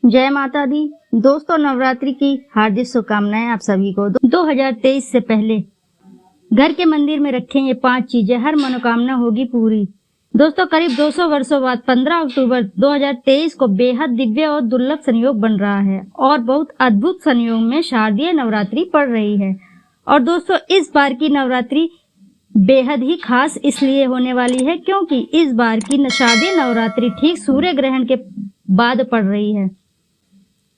जय माता दी। दोस्तों, नवरात्रि की हार्दिक शुभकामनाएं आप सभी को। 2023 से पहले घर के मंदिर में रखें ये 5 चीजें, हर मनोकामना होगी पूरी। दोस्तों, करीब 200 वर्षों बाद 15 अक्टूबर 2023 को बेहद दिव्य और दुर्लभ संयोग बन रहा है और बहुत अद्भुत संयोग में शारदीय नवरात्रि पड़ रही है। और दोस्तों, इस बार की नवरात्रि बेहद ही खास इसलिए होने वाली है क्योंकि इस बार की शारदीय नवरात्रि ठीक सूर्य ग्रहण के बाद पड़ रही है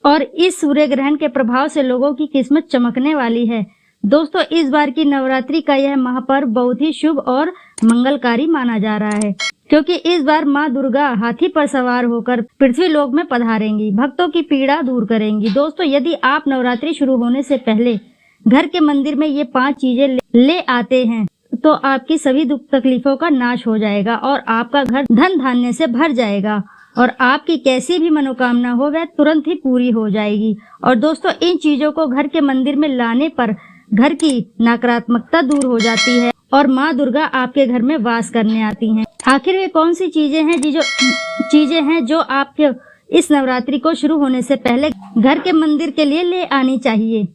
और इस सूर्य ग्रहण के प्रभाव से लोगों की किस्मत चमकने वाली है। दोस्तों, इस बार की नवरात्रि का यह महापर्व बहुत ही शुभ और मंगलकारी माना जा रहा है क्योंकि इस बार माँ दुर्गा हाथी पर सवार होकर पृथ्वी लोक में पधारेंगी, भक्तों की पीड़ा दूर करेंगी। दोस्तों, यदि आप नवरात्रि शुरू होने से पहले घर के मंदिर में ये 5 चीजें ले आते हैं तो आपकी सभी दुख तकलीफों का नाश हो जाएगा और आपका घर धन धान्य से भर जाएगा और आपकी कैसी भी मनोकामना हो वह तुरंत ही पूरी हो जाएगी। और दोस्तों, इन चीजों को घर के मंदिर में लाने पर घर की नकारात्मकता दूर हो जाती है और माँ दुर्गा आपके घर में वास करने आती हैं। आखिर वे कौन सी चीजें हैं जो आपके इस नवरात्रि को शुरू होने से पहले घर के मंदिर के लिए ले आनी चाहिए,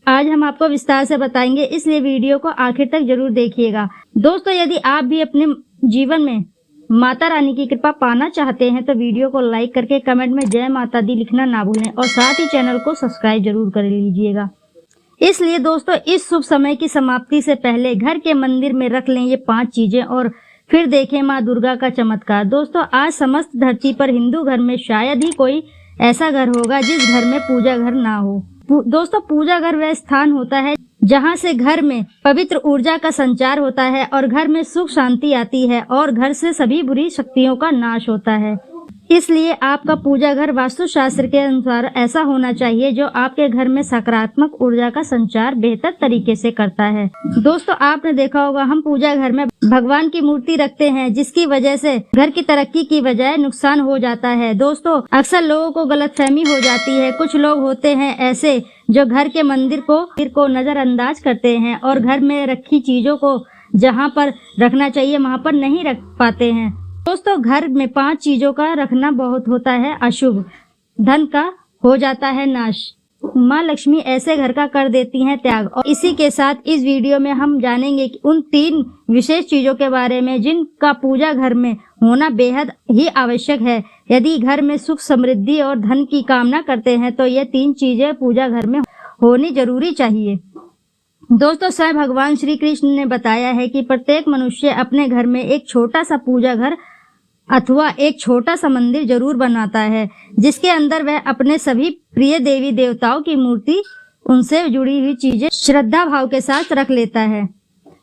आज हम आपको विस्तार से बताएंगे, इसलिए वीडियो को आखिर तक जरूर देखिएगा। दोस्तों, यदि आप भी अपने जीवन में माता रानी की कृपा पाना चाहते हैं तो वीडियो को लाइक करके कमेंट में जय माता दी लिखना ना भूलें और साथ ही चैनल को सब्सक्राइब जरूर कर लीजिएगा। इसलिए दोस्तों, इस शुभ समय की समाप्ति से पहले घर के मंदिर में रख लें ये 5 चीजें और फिर देखें माँ दुर्गा का चमत्कार। दोस्तों, आज समस्त धरती पर हिंदू घर में शायद ही कोई ऐसा घर होगा जिस घर में पूजा घर ना हो। दोस्तों, पूजा घर वह स्थान होता है जहाँ से घर में पवित्र ऊर्जा का संचार होता है और घर में सुख शांति आती है और घर से सभी बुरी शक्तियों का नाश होता है। इसलिए आपका पूजा घर वास्तुशास्त्र के अनुसार ऐसा होना चाहिए जो आपके घर में सकारात्मक ऊर्जा का संचार बेहतर तरीके से करता है। दोस्तों, आपने देखा होगा हम पूजा घर में भगवान की मूर्ति रखते हैं जिसकी वजह से घर की तरक्की की बजाय नुकसान हो जाता है। दोस्तों, अक्सर लोगों को गलतफहमी हो जाती है। कुछ लोग होते हैं ऐसे जो घर के मंदिर को नजरअंदाज करते हैं और घर में रखी चीजों को जहाँ पर रखना चाहिए वहाँ पर नहीं रख पाते हैं। दोस्तों, घर में 5 चीजों का रखना बहुत होता है अशुभ, धन का हो जाता है नाश, माँ लक्ष्मी ऐसे घर का कर देती हैं त्याग। और इसी के साथ इस वीडियो में हम जानेंगे कि उन 3 विशेष चीजों के बारे में जिनका पूजा घर में होना बेहद ही आवश्यक है। यदि घर में सुख समृद्धि और धन की कामना करते हैं तो ये 3 चीजें पूजा घर में होनी जरूरी चाहिए। दोस्तों, स्वयं भगवान श्री कृष्ण ने बताया है कि प्रत्येक मनुष्य अपने घर में एक छोटा सा पूजा घर अथवा एक छोटा सा मंदिर जरूर बनाता है जिसके अंदर वह अपने सभी प्रिय देवी देवताओं की मूर्ति, उनसे जुड़ी हुई चीजें श्रद्धा भाव के साथ रख लेता है।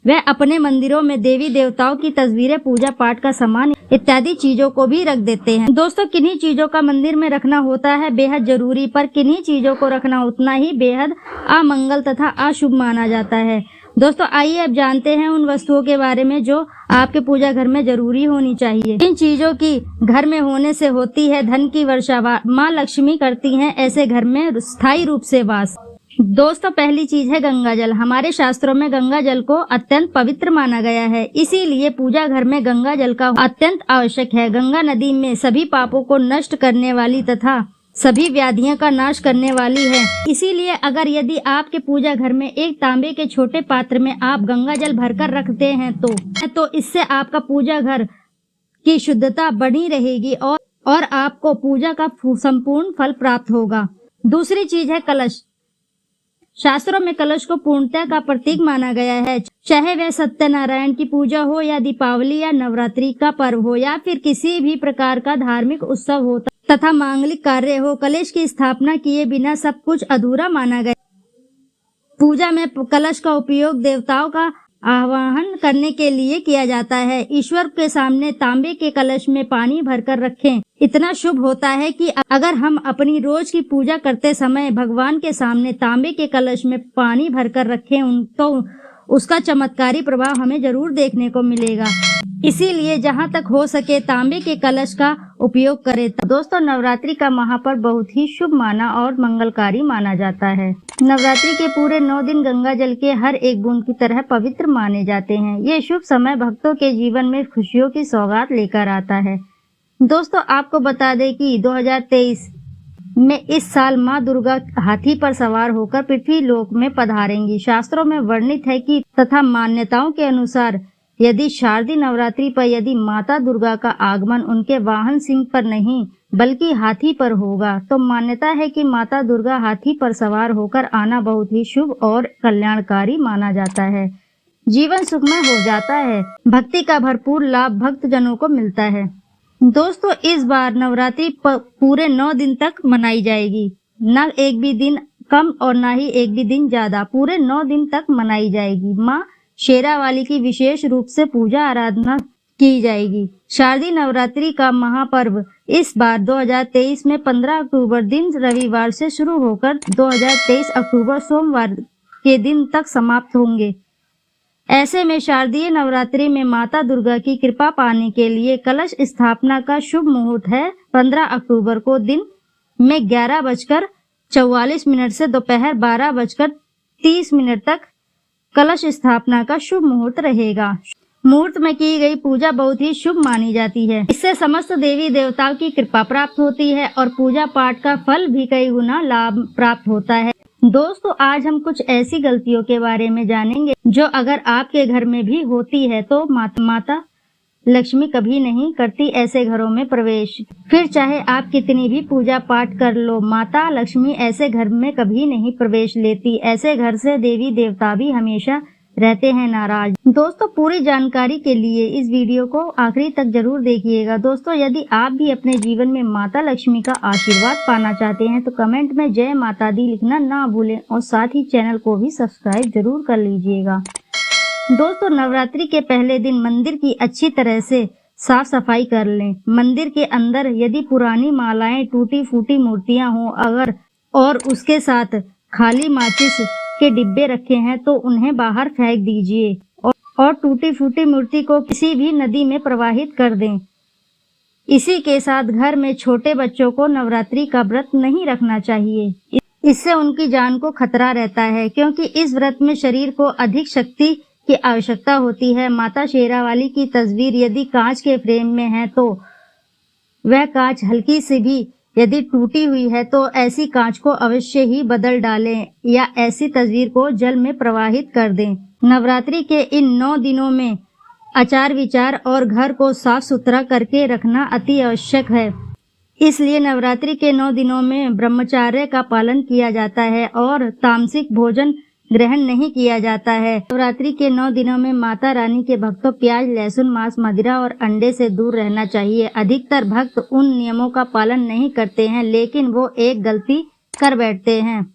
वह अपने मंदिरों में देवी देवताओं की तस्वीरें, पूजा पाठ का सामान इत्यादि चीजों को भी रख देते हैं। दोस्तों, किन्हीं चीजों का मंदिर में रखना होता है बेहद जरूरी, पर किन्हीं चीजों को रखना उतना ही बेहद अमंगल तथा अशुभ माना जाता है। दोस्तों, आइए अब जानते हैं उन वस्तुओं के बारे में जो आपके पूजा घर में जरूरी होनी चाहिए। इन चीजों की घर में होने से होती है धन की वर्षा, माँ लक्ष्मी करती हैं ऐसे घर में स्थायी रूप से वास। दोस्तों, पहली चीज है गंगा जल। हमारे शास्त्रों में गंगा जल को अत्यंत पवित्र माना गया है, इसीलिए पूजा घर में गंगा जल का अत्यंत आवश्यक है। गंगा नदी में सभी पापों को नष्ट करने वाली तथा सभी व्याधियों का नाश करने वाली है। इसीलिए यदि आपके पूजा घर में एक तांबे के छोटे पात्र में आप गंगा जल भरकर रखते हैं तो इससे आपका पूजा घर की शुद्धता बनी रहेगी और आपको पूजा का संपूर्ण फल प्राप्त होगा। दूसरी चीज है कलश। शास्त्रों में कलश को पूर्णता का प्रतीक माना गया है। चाहे वह सत्यनारायण की पूजा हो या दीपावली या नवरात्रि का पर्व हो या फिर किसी भी प्रकार का धार्मिक उत्सव हो तथा मांगलिक कार्य हो, कलश की स्थापना किए बिना सब कुछ अधूरा माना गया। पूजा में कलश का उपयोग देवताओं का आवाहन करने के लिए किया जाता है। ईश्वर के सामने तांबे के कलश में पानी भरकर रखें इतना शुभ होता है कि अगर हम अपनी रोज की पूजा करते समय भगवान के सामने तांबे के कलश में पानी भरकर रखें तो उसका चमत्कारी प्रभाव हमें जरूर देखने को मिलेगा। इसीलिए जहाँ तक हो सके तांबे के कलश का उपयोग करें। दोस्तों, नवरात्रि का महापर्व बहुत ही शुभ माना और मंगलकारी माना जाता है। नवरात्रि के पूरे 9 दिन गंगा जल के हर एक बूंद की तरह पवित्र माने जाते हैं। ये शुभ समय भक्तों के जीवन में खुशियों की सौगात लेकर आता है। दोस्तों, आपको बता दें कि 2023 में इस साल माँ दुर्गा हाथी पर सवार होकर पृथ्वी लोक में पधारेंगी। शास्त्रों में वर्णित है कि तथा मान्यताओं के अनुसार यदि शारदीय नवरात्रि पर यदि माता दुर्गा का आगमन उनके वाहन सिंह पर नहीं बल्कि हाथी पर होगा तो मान्यता है कि माता दुर्गा हाथी पर सवार होकर आना बहुत ही शुभ और कल्याणकारी माना जाता है। जीवन सुखमय हो जाता है। भक्ति का भरपूर लाभ भक्त जनों को मिलता है। दोस्तों, इस बार नवरात्रि पूरे 9 दिन तक मनाई जाएगी। न एक भी दिन कम और न ही एक भी दिन ज्यादा, पूरे 9 दिन तक मनाई जाएगी। माँ शेरावाली की विशेष रूप से पूजा आराधना की जाएगी। शारदीय नवरात्रि का महापर्व इस बार 2023 में 15 अक्टूबर दिन रविवार से शुरू होकर 2023 अक्टूबर सोमवार के दिन तक समाप्त होंगे। ऐसे में शारदीय नवरात्रि में माता दुर्गा की कृपा पाने के लिए कलश स्थापना का शुभ मुहूर्त है 15 अक्टूबर को दिन में 11:44 से दोपहर 12:30 तक कलश स्थापना का शुभ मुहूर्त रहेगा। मुहूर्त में की गई पूजा बहुत ही शुभ मानी जाती है। इससे समस्त देवी देवताओं की कृपा प्राप्त होती है और पूजा पाठ का फल भी कई गुना लाभ प्राप्त होता है। दोस्तों, आज हम कुछ ऐसी गलतियों के बारे में जानेंगे जो अगर आपके घर में भी होती है तो माता लक्ष्मी कभी नहीं करती ऐसे घरों में प्रवेश। फिर चाहे आप कितनी भी पूजा पाठ कर लो, माता लक्ष्मी ऐसे घर में कभी नहीं प्रवेश लेती। ऐसे घर से देवी देवता भी हमेशा रहते हैं नाराज। दोस्तों, पूरी जानकारी के लिए इस वीडियो को आखिरी तक जरूर देखिएगा। दोस्तों, यदि आप भी अपने जीवन में माता लक्ष्मी का आशीर्वाद पाना चाहते हैं तो कमेंट में जय माता दी लिखना ना भूलें और साथ ही चैनल को भी सब्सक्राइब जरूर कर लीजिएगा। दोस्तों, नवरात्रि के पहले दिन मंदिर की अच्छी तरह से साफ सफाई कर लें। मंदिर के अंदर यदि पुरानी मालाएं, टूटी फूटी मूर्तियां हों अगर और उसके साथ खाली माचिस के डिब्बे रखे हैं तो उन्हें बाहर फेंक दीजिए और टूटी फूटी मूर्ति को किसी भी नदी में प्रवाहित कर दें। इसी के साथ घर में छोटे बच्चों को नवरात्रि का व्रत नहीं रखना चाहिए। इससे उनकी जान को खतरा रहता है क्योंकि इस व्रत में शरीर को अधिक शक्ति की आवश्यकता होती है। माता शेरावाली की तस्वीर यदि कांच के फ्रेम में है तो वह कांच हल्की से भी यदि टूटी हुई है तो ऐसी कांच को अवश्य ही बदल डालें या ऐसी तस्वीर को जल में प्रवाहित कर दें। नवरात्रि के इन 9 दिनों में आचार विचार और घर को साफ सुथरा करके रखना अति आवश्यक है। इसलिए नवरात्रि के 9 दिनों में ब्रह्मचर्य का पालन किया जाता है और तामसिक भोजन ग्रहण नहीं किया जाता है। नवरात्रि के 9 दिनों में माता रानी के भक्तों प्याज, लहसुन, मांस, मदिरा और अंडे से दूर रहना चाहिए। अधिकतर भक्त उन नियमों का पालन नहीं करते हैं लेकिन वो एक गलती कर बैठते हैं।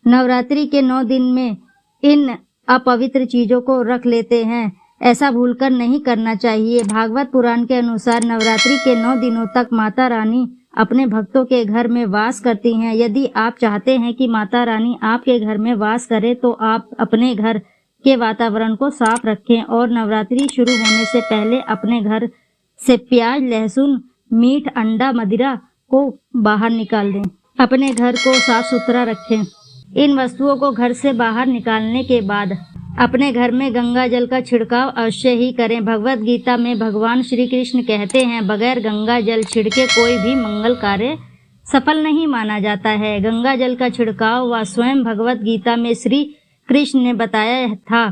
नवरात्रि के 9 दिन में इन अपवित्र चीजों को रख लेते हैं। ऐसा भूलकर नहीं करना चाहिए। भागवत पुराण के अनुसार नवरात्रि के 9 दिनों तक माता रानी अपने भक्तों के घर में वास करती हैं। यदि आप चाहते हैं कि माता रानी आपके घर में वास करे तो आप अपने घर के वातावरण को साफ रखें और नवरात्रि शुरू होने से पहले अपने घर से प्याज, लहसुन, मीट, अंडा, मदिरा को बाहर निकाल दें। अपने घर को साफ सुथरा रखें। इन वस्तुओं को घर से बाहर निकालने के बाद अपने घर में गंगा जल का छिड़काव अवश्य ही करें। भगवत गीता में भगवान श्री कृष्ण कहते हैं, बगैर गंगा जल छिड़के कोई भी मंगल कार्य सफल नहीं माना जाता है। गंगा जल का छिड़काव व स्वयं भगवत गीता में श्री कृष्ण ने बताया था।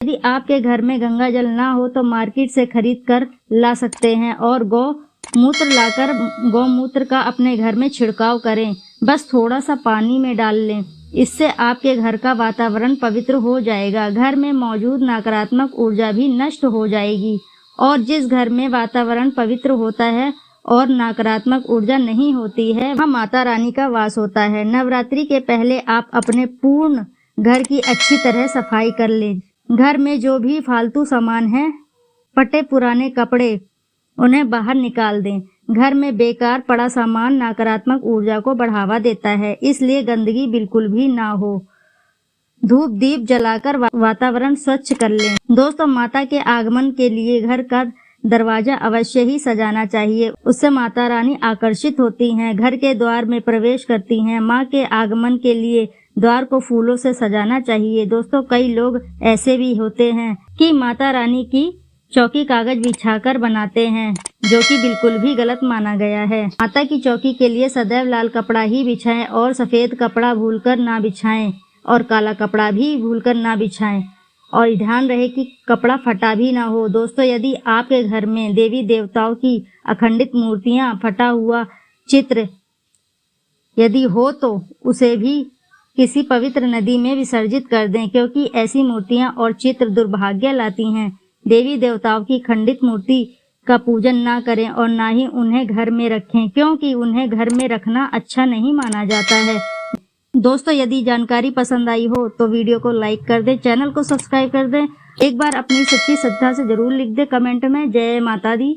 यदि आपके घर में गंगा जल ना हो तो मार्केट से खरीद कर ला सकते हैं और गौमूत्र लाकर गौमूत्र का अपने घर में छिड़काव करें। बस थोड़ा सा पानी में डाल लें। इससे आपके घर का वातावरण पवित्र हो जाएगा। घर में मौजूद नकारात्मक ऊर्जा भी नष्ट हो जाएगी और जिस घर में वातावरण पवित्र होता है और नकारात्मक ऊर्जा नहीं होती है वहाँ माता रानी का वास होता है। नवरात्रि के पहले आप अपने पूर्ण घर की अच्छी तरह सफाई कर लें। घर में जो भी फालतू सामान है, फटे पुराने कपड़े, उन्हें बाहर निकाल दें। घर में बेकार पड़ा सामान नकारात्मक ऊर्जा को बढ़ावा देता है, इसलिए गंदगी बिल्कुल भी ना हो। धूप दीप जलाकर वातावरण स्वच्छ कर लें। दोस्तों, माता के आगमन के लिए घर का दरवाजा अवश्य ही सजाना चाहिए। उससे माता रानी आकर्षित होती हैं, घर के द्वार में प्रवेश करती हैं। माँ के आगमन के लिए द्वार को फूलों से सजाना चाहिए। दोस्तों, कई लोग ऐसे भी होते हैं कि माता रानी की चौकी कागज बिछाकर बनाते हैं, जो कि बिल्कुल भी गलत माना गया है। माता की चौकी के लिए सदैव लाल कपड़ा ही बिछाएं और सफेद कपड़ा भूलकर ना बिछाएं और काला कपड़ा भी भूलकर ना बिछाएं, और ध्यान रहे कि कपड़ा फटा भी ना हो। दोस्तों, यदि आपके घर में देवी देवताओं की अखंडित मूर्तियां, फटा हुआ चित्र यदि हो तो उसे भी किसी पवित्र नदी में विसर्जित कर दें, क्योंकि ऐसी मूर्तियां और चित्र दुर्भाग्य लाती हैं। देवी देवताओं की खंडित मूर्ति का पूजन ना करें और ना ही उन्हें घर में रखें, क्योंकि उन्हें घर में रखना अच्छा नहीं माना जाता है। दोस्तों, यदि जानकारी पसंद आई हो तो वीडियो को लाइक कर दें, चैनल को सब्सक्राइब कर दें। एक बार अपनी सच्ची श्रद्धा से जरूर लिख दें कमेंट में जय माता दी।